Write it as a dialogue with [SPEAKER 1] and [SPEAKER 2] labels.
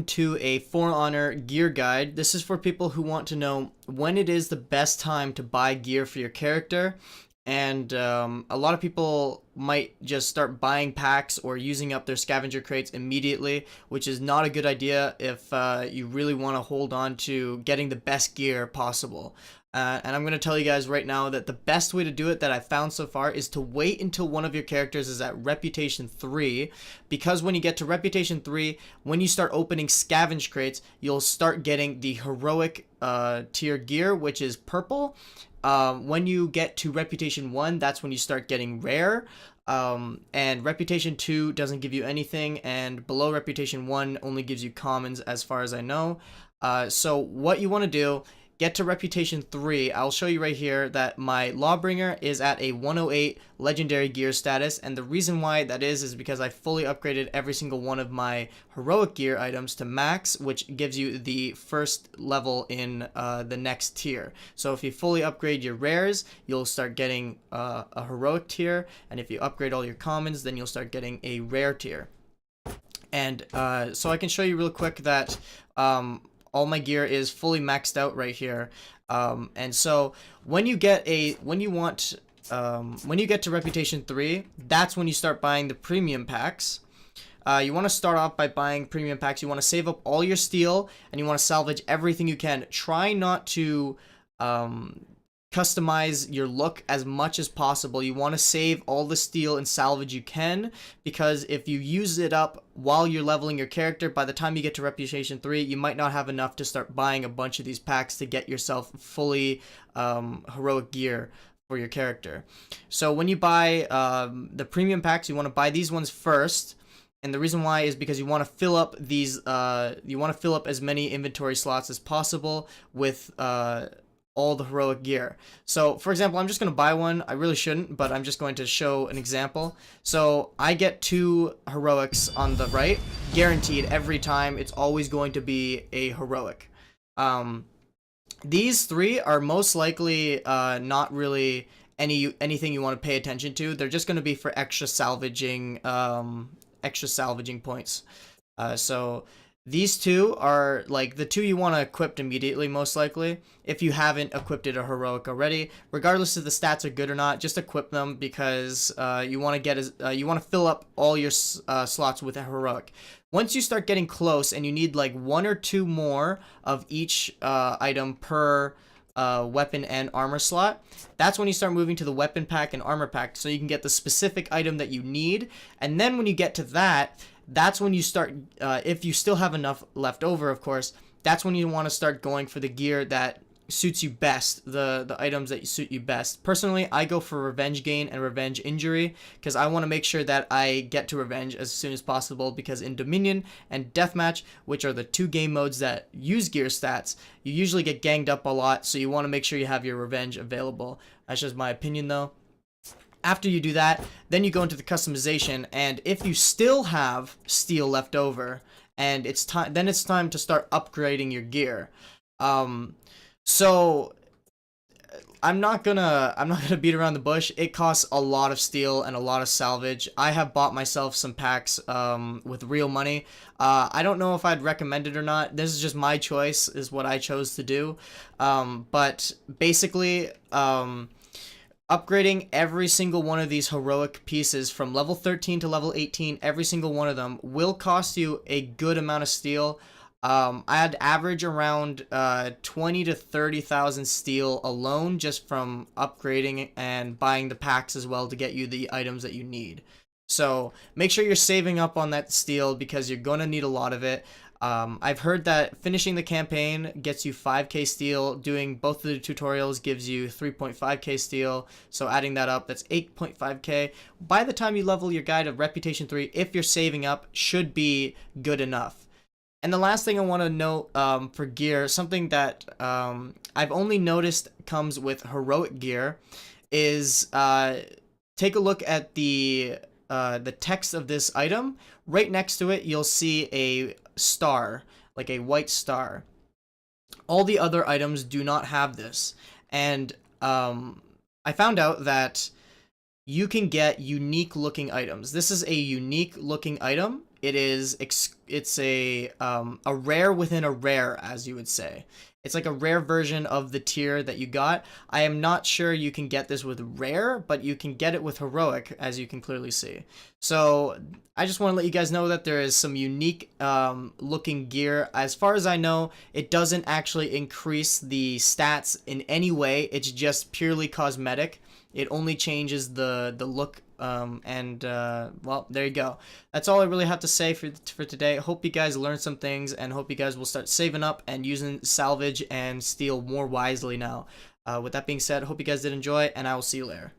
[SPEAKER 1] To a For Honor gear guide. This is for people who want to know when it is the best time to buy gear for your character. And a lot of people might just start buying packs or using up their scavenger crates immediately, which is not a good idea if you really want to hold on to getting the best gear possible. And I'm going to tell you guys right now that the best way to do it that I've found so far is to wait until one of your characters is at Reputation 3, because when you get to Reputation 3, when you start opening scavenge crates, you'll start getting the heroic tier gear, which is purple. When you get to Reputation 1, that's when you start getting rare. And Reputation 2 doesn't give you anything, and below Reputation 1 only gives you commons as far as I know. So what you want to do, get to Reputation 3. I'll show you right here that my Lawbringer is at a 108 legendary gear status, and the reason why that is because I fully upgraded every single one of my heroic gear items to max, which gives you the first level in the next tier. So if you fully upgrade your rares, you'll start getting a heroic tier, and if you upgrade all your commons, then you'll start getting a rare tier. And so I can show you real quick that all my gear is fully maxed out right here. And so when you get to Reputation 3, that's when you start buying the premium packs. You want to start off by buying premium packs. You want to save up all your steel, and you want to salvage everything you can. Try not to customize your look as much as possible. You want to save all the steel and salvage you can, because if you use it up while you're leveling your character, by the time you get to Reputation 3, you might not have enough to start buying a bunch of these packs to get yourself fully heroic gear for your character. So when you buy the premium packs, you want to buy these ones first. And the reason why is because you want to fill up these, you want to fill up as many inventory slots as possible with all the heroic gear. So for example, I'm just going to buy one. I really shouldn't, but I'm just going to show an example. So I get 2 heroics on the right, guaranteed every time. It's always going to be a heroic. These 3 are most likely not really anything you want to pay attention to. They're just going to be for extra salvaging points. So these 2 are like the 2 you want to equip immediately, most likely, if you haven't equipped it a heroic already. Regardless if the stats are good or not, just equip them, because you want to fill up all your slots with a heroic. Once you start getting close and you need like 1 or 2 more of each item per weapon and armor slot, that's when you start moving to the weapon pack and armor pack, so you can get the specific item that you need. And then when you get to that, that's when you start, if you still have enough left over, of course, that's when you want to start going for the gear that suits you best, the items that suit you best. Personally, I go for Revenge Gain and Revenge Injury, because I want to make sure that I get to Revenge as soon as possible, because in Dominion and Deathmatch, which are the 2 game modes that use gear stats, you usually get ganged up a lot, so you want to make sure you have your Revenge available. That's just my opinion though. After you do that, then you go into the customization, and if you still have steel left over, and it's time to start upgrading your gear. So I'm not gonna beat around the bush. It costs a lot of steel and a lot of salvage. I have bought myself some packs with real money. I don't know if I'd recommend it or not. This is just my choice, is what I chose to do. But basically, upgrading every single one of these heroic pieces from level 13 to level 18, every single one of them will cost you a good amount of steel. I'd average around 20 to 30,000 steel alone, just from upgrading and buying the packs as well to get you the items that you need. So make sure you're saving up on that steel, because you're going to need a lot of it. I've heard that finishing the campaign gets you 5k steel. Doing both of the tutorials gives you 3.5k steel. So adding that up, that's 8.5k. By the time you level your guy to Reputation 3, if you're saving up, should be good enough. And the last thing I want to note for gear, something that I've only noticed comes with heroic gear, is take a look at the text of this item. Right next to it, you'll see a star, like a white star. All the other items do not have this, and I found out that you can get unique looking items. This is a unique looking item. it's a rare within a rare, as you would say. It's like a rare version of the tier that you got. I am not sure you can get this with rare, but you can get it with heroic, as you can clearly see. So I just want to let you guys know that there is some unique looking gear. As far as I know, it doesn't actually increase the stats in any way. It's just purely cosmetic. It only changes the look, well, there you go. That's all I really have to say for today. Hope you guys learned some things, and hope you guys will start saving up and using salvage and steel more wisely now. With that being said, hope you guys did enjoy, and I will see you later.